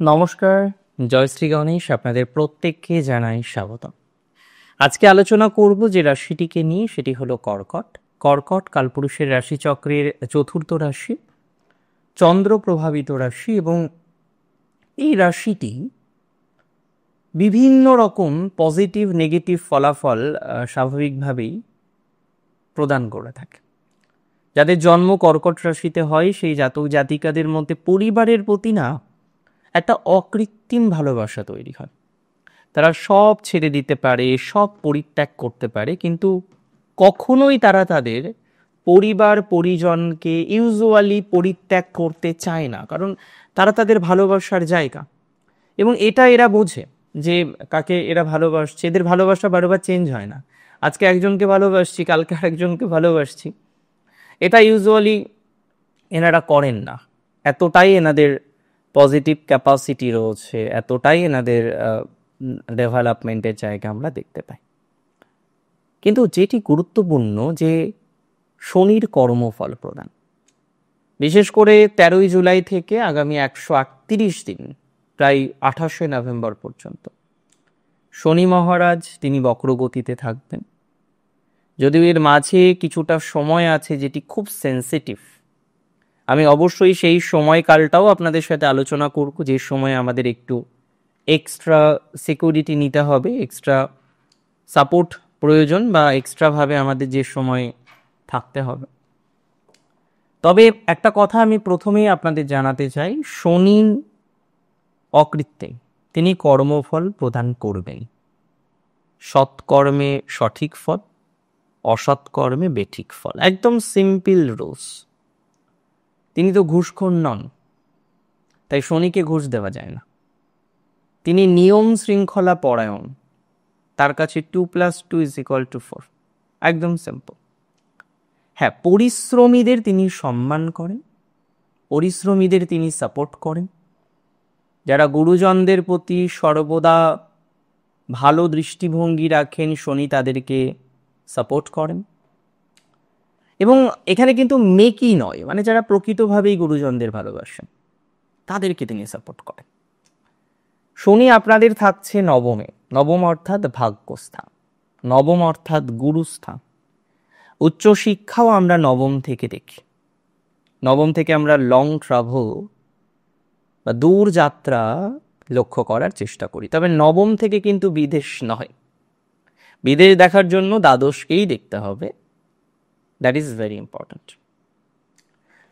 নমস্কার, জয়শ্রী গণেশ, আপনাদের প্রত্যেককে জানাই স্বাগত। আজকে আলোচনা করব যে রাশিটিকে নিয়ে, সেটি হলো কর্কট। কর্কট কালপুরুষের রাশিচক্রের চতুর্থ রাশি, চন্দ্র প্রভাবিত রাশি, এবং এই রাশিটি বিভিন্ন রকম পজিটিভ নেগেটিভ ফলাফল স্বাভাবিকভাবেই প্রদান করে থাকে। যাদের জন্ম কর্কট রাশিতে হয় সেই জাতক জাতিকাদের মধ্যে পরিবারের প্রতি না একটা অকৃত্রিম ভালোবাসা তৈরি হয়। তারা সব ছেড়ে দিতে পারে, সব পরিত্যাগ করতে পারে, কিন্তু কখনোই তারা তাদের পরিবার পরিজনকে ইউজুয়ালি পরিত্যাগ করতে চায় না, কারণ তারা তাদের ভালোবাসার জায়গা। এবং এটা এরা বোঝে যে কাকে এরা ভালোবাসছে। এদের ভালোবাসা বারবার চেঞ্জ হয় না। আজকে একজনকে ভালোবাসছি, কালকে আরেকজনকে ভালোবাসছি। এটা ইউজুয়ালি এনারা করেন না। এতটাই এনাদের পজিটিভ ক্যাপাসিটি রয়েছে, এতটাই এনাদের ডেভেলপমেন্টের জায়গা আমরা দেখতে পাই। কিন্তু যেটি গুরুত্বপূর্ণ যে শনির কর্মফল প্রদান, বিশেষ করে 13ই জুলাই থেকে আগামী 138 দিন, প্রায় 28শে নভেম্বর পর্যন্ত শনি মহারাজ তিনি বক্রগতিতে থাকবেন। যদিও এর মাঝে কিছুটা সময় আছে যেটি খুব সেন্সিটিভ, আমি অবশ্যই সেই সময়কালটাও আপনাদের সাথে আলোচনা করব, যে সময় আমাদের একটু এক্সট্রা সিকিউরিটি নিতে হবে, এক্সট্রা সাপোর্ট প্রয়োজন, বা এক্সট্রাভাবে আমাদের যে সময় থাকতে হবে। তবে একটা কথা আমি প্রথমেই আপনাদের জানাতে চাই, শনি অকৃত্যে তিনি কর্মফল প্রদান করবেন। সৎকর্মে সঠিক ফল, অসৎকর্মে বেঠিক ফল, একদম সিম্পল রুলস। তিনি তো ঘুষখোর নন, তাই শনিকে ঘুষ দেওয়া যায় না। তিনি নিয়ম শৃঙ্খলা পরায়ণ, তার কাছে 2+2=4, একদম সিম্পল। হ্যাঁ, পরিশ্রমীদের তিনি সম্মান করেন, পরিশ্রমীদের তিনি সাপোর্ট করেন। যারা গুরুজনদের প্রতি সর্বদা ভালো দৃষ্টিভঙ্গি রাখেন, শনি তাদেরকে সাপোর্ট করেন। এবং এখানে কিন্তু মেকি নয়, মানে যারা প্রকৃতভাবেই গুরুজনদের ভালোবাসেন তাদেরকে তিনি সাপোর্ট করেন। শনি আপনাদের থাকছে নবমে, নবম অর্থাৎ ভাগ্যস্থান, নবম অর্থাৎ গুরুস্থান। উচ্চশিক্ষাও আমরা নবম থেকে দেখি। নবম থেকে আমরা লং ট্রাভেল বা দূর যাত্রা লক্ষ্য করার চেষ্টা করি। তবে নবম থেকে কিন্তু বিদেশ নয়, বিদেশ দেখার জন্য দ্বাদশকেই দেখতে হবে। That is very important.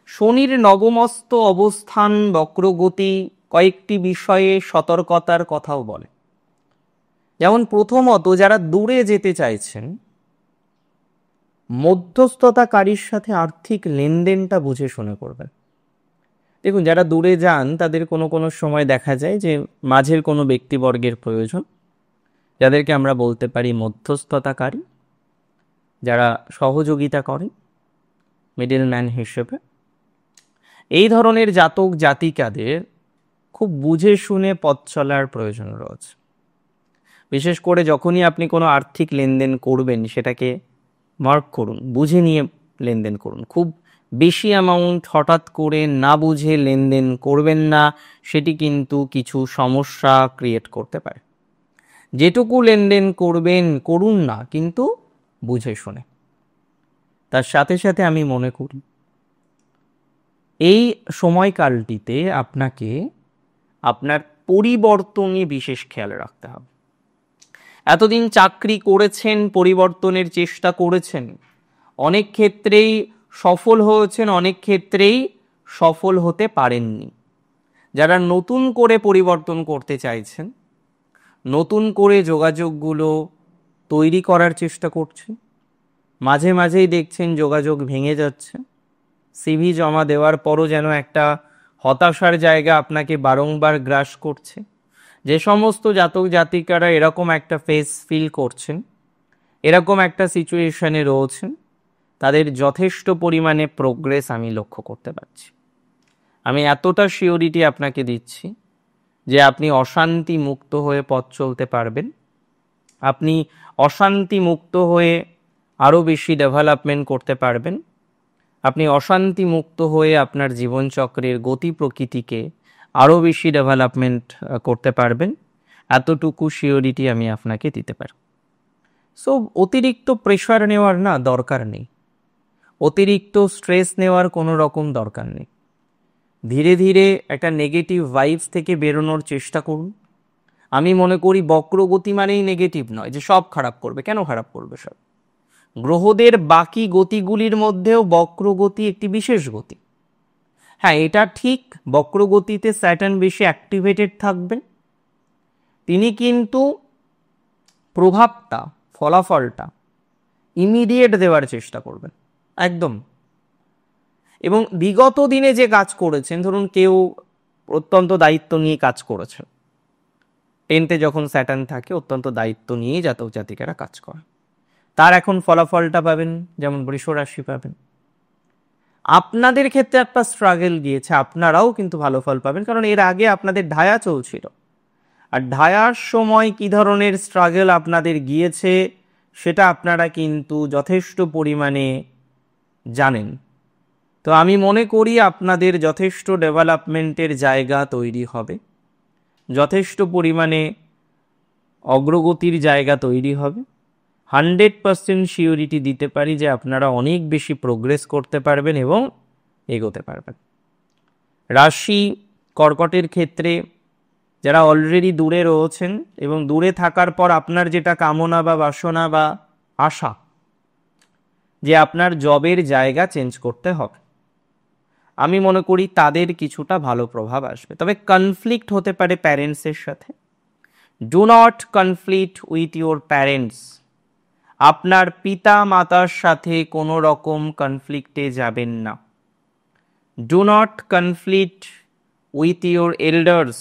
শনির নবমস্ত অবস্থান, বক্রগতি কয়েকটি বিষয়ে সতর্কতার কথাও বলে। যেমন প্রথমত, যারা দূরে যেতে চাইছেন, মধ্যস্থতাকারীর সাথে আর্থিক লেনদেনটা বুঝে শুনে করবেন। দেখুন, যারা দূরে যান তাদের কোনো কোনো সময় দেখা যায় যে মাঝের কোনো ব্যক্তিবর্গের প্রয়োজন, যাদেরকে আমরা বলতে পারি মধ্যস্থতাকারী, যারা সহযোগিতা করেন মিডলম্যান হিসেবে। এই ধরনের জাতক জাতিকাদের খুব বুঝে শুনে পথ চলার প্রয়োজন রয়েছে। বিশেষ করে যখনই আপনি কোনো আর্থিক লেনদেন করবেন, সেটাকে মার্ক করুন, বুঝে নিয়ে লেনদেন করুন। খুব বেশি অ্যামাউন্ট হঠাৎ করে না বুঝে লেনদেন করবেন না, সেটি কিন্তু কিছু সমস্যা ক্রিয়েট করতে পারে। যেটুকু লেনদেন করবেন করুন না, কিন্তু বুঝে শুনে। তার সাথে সাথে আমি মনে করি এই সময়কালটিতে আপনাকে আপনার পরিবর্তনে বিশেষ খেয়াল রাখতে হবে। এতদিন চাকরি করেছেন, পরিবর্তনের চেষ্টা করেছেন, অনেক ক্ষেত্রেই সফল হয়েছেন, অনেক ক্ষেত্রেই সফল হতে পারেননি। যারা নতুন করে পরিবর্তন করতে চাইছেন, নতুন করে যোগাযোগগুলো তৈরি করার চেষ্টা করছেন, মাঝে মাঝেই দেখছেন যোগাযোগ ভেঙে যাচ্ছে, সিভি জমা দেওয়ার পরও যেন একটা হতাশার জায়গা আপনাকে বারংবার গ্রাস করছে। যে সমস্ত জাতক জাতিকারা এরকম একটা ফেস ফিল করছেন, এরকম একটা সিচুয়েশনে রয়েছেন, তাদের যথেষ্ট পরিমাণে প্রোগ্রেস আমি লক্ষ্য করতে পারছি। আমি এতটা শিওরিটি আপনাকে দিচ্ছি যে আপনি অশান্তি মুক্ত হয়ে পথ চলতে পারবেন। আপনি অশান্তি মুক্ত হয়ে আরও বেশি ডেভেলপমেন্ট করতে পারবেন। আপনি অশান্তি মুক্ত হয়ে আপনার জীবনচক্রের গতি প্রকৃতিকে আরও বেশি ডেভেলপমেন্ট করতে পারবেন, এতটুকু সিওরিটি আমি আপনাকে দিতে পারি। সো অতিরিক্ত প্রেশার নেওয়ার না দরকার নেই, অতিরিক্ত স্ট্রেস নেওয়ার কোনো রকম দরকার নেই। ধীরে ধীরে একটা নেগেটিভ ভাইবস থেকে বেরোনোর চেষ্টা করুন। আমি মনে করি বক্রগতি মানেই নেগেটিভ নয় যে সব খারাপ করবে, কেন খারাপ করবে সব? গ্রহদের বাকি গতিগুলির মধ্যেও বক্রগতি একটি বিশেষ গতি। হ্যাঁ, এটা ঠিক, বক্রগতিতে স্যাটার্ন বেশি অ্যাক্টিভেটেড থাকবেন, তিনি কিন্তু প্রভাবটা, ফলাফলটা ইমিডিয়েট দেওয়ার চেষ্টা করবেন একদম। এবং বিগত দিনে যে কাজ করেছেন, ধরুন কেউ অত্যন্ত দায়িত্ব নিয়ে কাজ করেছে, 10th যখন স্যাটার্ন থাকে অত্যন্ত দায়িত্ব নিয়েই জাতক জাতিকারা কাজ করে, তার এখন ফলাফলটা পাবেন, যেমন বৃষ রাশি পাবেন। আপনাদের ক্ষেত্রে একটা স্ট্রাগল গিয়েছে, আপনারাও কিন্তু ভালো ফল পাবেন, কারণ এর আগে আপনাদের ঢায়া চলছিল। আর ঢায়ার সময় কি ধরনের স্ট্রাগল আপনাদের গিয়েছে সেটা আপনারা কিন্তু যথেষ্ট পরিমাণে জানেন। তো আমি মনে করি আপনাদের যথেষ্ট ডেভেলপমেন্টের জায়গা তৈরি হবে, যথেষ্ট পরিমাণে অগ্রগতির জায়গা তৈরি হবে। 100% সিওরিটি দিতে পারি যে আপনারা অনেক বেশি প্রোগ্রেস করতে পারবেন এবং এগোতে পারবেন। রাশি কর্কটের ক্ষেত্রে যারা অলরেডি দূরে রয়েছেন এবং দূরে থাকার পর আপনার যেটা কামনা বা বাসনা বা আশা যে আপনার জবের জায়গা চেঞ্জ করতে হবে, আমি মনে করি তাদের কিছুটা ভালো প্রভাব আসবে। তবে কনফ্লিক্ট হতে পারে প্যারেন্টসের সাথে। Do not conflict with your parents. আপনার পিতা মাতার সাথে কোনো রকম কনফ্লিক্টে যাবেন না। Do not conflict with your elders.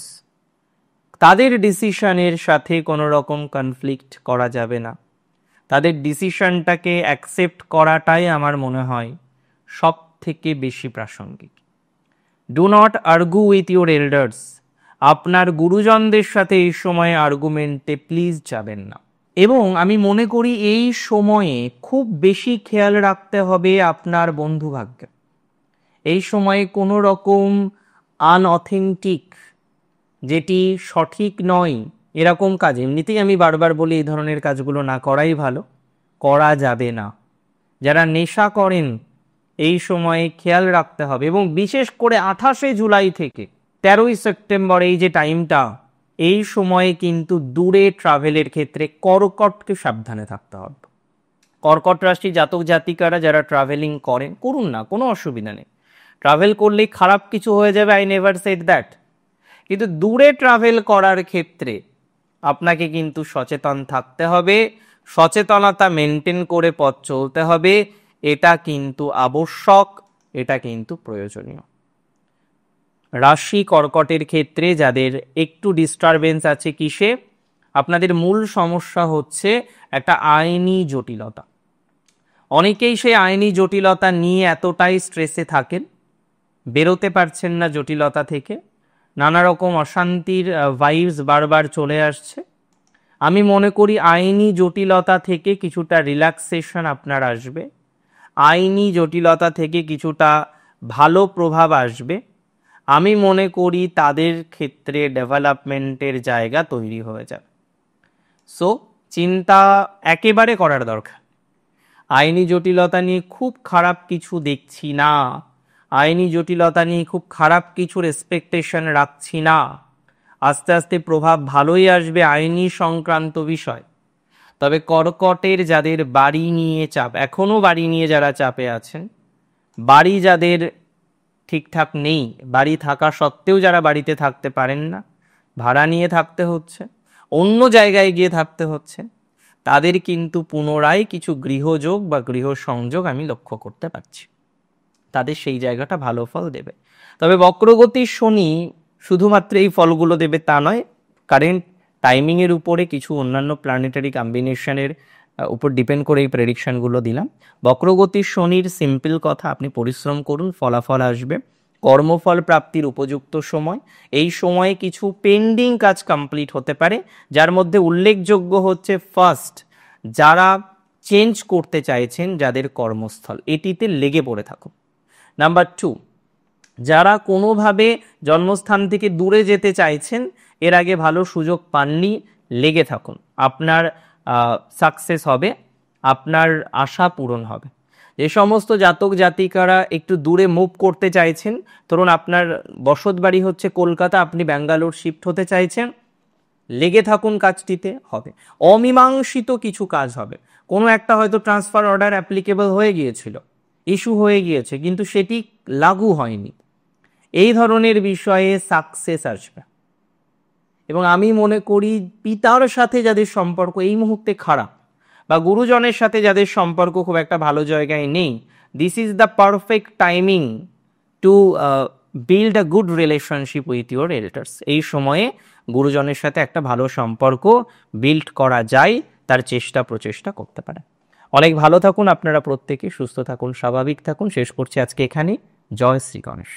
তাদের ডিসিশনের সাথে কোনো রকম কনফ্লিক্ট করা যাবে না। তাদের ডিসিশনটাকে অ্যাকসেপ্ট করাটাই আমার মনে হয় সব থেকে বেশি প্রাসঙ্গিক। Do not argue with your elders. আপনার গুরুজনদের সাথে এই সময়ে আর্গুমেন্টে প্লিজ যাবেন না। এবং আমি মনে করি এই সময়ে খুব বেশি খেয়াল রাখতে হবে আপনার বন্ধুভাগ্যে। এই সময়ে কোনো রকম আনঅথেন্টিক, যেটি সঠিক নয় এরকম কাজ, এমনিতেই আমি বারবার বলি এই ধরনের কাজগুলো না করাই ভালো, করা যাবে না। যারা নেশা করেন এই সময়ে খেয়াল রাখতে হবে। এবং বিশেষ করে 28শে জুলাই থেকে 13ই সেপ্টেম্বর এই যে টাইমটা, এই সময়ে কিন্তু দূরে ট্রাভেলের ক্ষেত্রে কর্কটকে সাবধানে থাকতে হবে। কর্কট রাশি জাতক জাতিকারা যারা ট্রাভেলিং করেন, করুন না, কোনো অসুবিধা নেই। ট্রাভেল করলেই খারাপ কিছু হয়ে যাবে, আই নেভার সেড দ্যাট। কিন্তু দূরে ট্রাভেল করার ক্ষেত্রে আপনাকে কিন্তু সচেতন থাকতে হবে, সচেতনতা মেনটেন করে পথ চলতে হবে। এটা কিন্তু আবশ্যক, এটা কিন্তু প্রয়োজনীয়। রাশি কর্কটের ক্ষেত্রে যাদের একটু ডিস্টারবেন্স আছে কিসে, আপনাদের মূল সমস্যা হচ্ছে একটা আইনি জটিলতা। অনেকেই সেই আইনি জটিলতা নিয়ে এতটাই স্ট্রেসে থাকেন, বেরোতে পারছেন না জটিলতা থেকে, নানা রকম অশান্তির ভাইবস বারবার চলে আসছে। আমি মনে করি আইনি জটিলতা থেকে কিছুটা রিল্যাক্সেশন আপনার আসবে, আইনি জটিলতা থেকে কিছুটা ভালো প্রভাব আসবে। আমি মনে করি তাদের ক্ষেত্রে ডেভেলপমেন্টের জায়গা তৈরি হয়ে যাবে। সো চিন্তা একেবারে করার দরকার। আইনি জটিলতা নিয়ে খুব খারাপ কিছু দেখছি না, আইনি জটিলতা নিয়ে খুব খারাপ কিছুর এক্সপেকটেশন রাখছি না। আস্তে আস্তে প্রভাব ভালোই আসবে আইনি সংক্রান্ত বিষয়। তবে কর্কটের যাদের বাড়ি নিয়ে চাপ, এখনো বাড়ি নিয়ে যারা চাপে আছেন, বাড়ি যাদের ঠিকঠাক নেই, বাড়ি থাকা সত্ত্বেও যারা বাড়িতে থাকতে পারেন না, ভাড়া নিয়ে থাকতে হচ্ছে, অন্য জায়গায় গিয়ে থাকতে হচ্ছে, তাদের কিন্তু পুনরায় কিছু গৃহযোগ বা গৃহ সংযোগ আমি লক্ষ্য করতে পারছি। তাদের সেই জায়গাটা ভালো ফল দেবে। তবে বক্রগতির শনি শুধুমাত্র এই ফলগুলো দেবে তা নয়, কারেন্ট টাইমিংয়ের উপরে কিছু অন্যান্য প্ল্যানেটারি কম্বিনেশনের উপর ডিপেন্ড করে এই প্রেডিকশনগুলো দিলাম। বক্রগতির শনির সিম্পল কথা, আপনি পরিশ্রম করুন, ফলাফল আসবে। কর্মফল প্রাপ্তির উপযুক্ত সময়, এই সময়ে কিছু পেন্ডিং কাজ কমপ্লিট হতে পারে, যার মধ্যে উল্লেখযোগ্য হচ্ছে ফার্স্ট, যারা চেঞ্জ করতে চাইছেন যাদের কর্মস্থল, এটিতে লেগে পড়ে থাকুন। নাম্বার 2, যারা কোনোভাবে জন্মস্থান থেকে দূরে যেতে চাইছেন, এর আগে ভালো সুযোগ পাননি, লেগে থাকুন, আপনার সাকসেস হবে, আপনার আশা পূরণ হবে। যে সমস্ত জাতক জাতিকারা একটু দূরে মুভ করতে চাইছেন, ধরুন আপনার বসত বাড়ি হচ্ছে কলকাতা, আপনি ব্যাঙ্গালোর শিফট হতে চাইছেন, লেগে থাকুন, কাজটিতে হবে। অমীমাংসিত কিছু কাজ হবে, কোনো একটা হয়তো ট্রান্সফার অর্ডার অ্যাপ্লিকেবল হয়ে গিয়েছিল, ইস্যু হয়ে গিয়েছে, কিন্তু সেটি লাগু হয়নি, এই ধরনের বিষয়ে সাকসেস আসবে। এবং আমি মনে করি পিতার সাথে যাদের সম্পর্ক এই মুহূর্তে খারাপ, বা গুরুজনের সাথে যাদের সম্পর্ক খুব একটা ভালো জায়গায় নেই, this is the perfect timing to build a good relationship with your elders. এই সময়ে গুরুজনের সাথে একটা ভালো সম্পর্ক বিল্ড করা যায়, তার চেষ্টা প্রচেষ্টা করতে পারে। অনেক ভালো থাকুন আপনারা প্রত্যেকে, সুস্থ থাকুন, স্বাভাবিক থাকুন। শেষ করছি আজকে এখানে। জয় শ্রী গণেশ।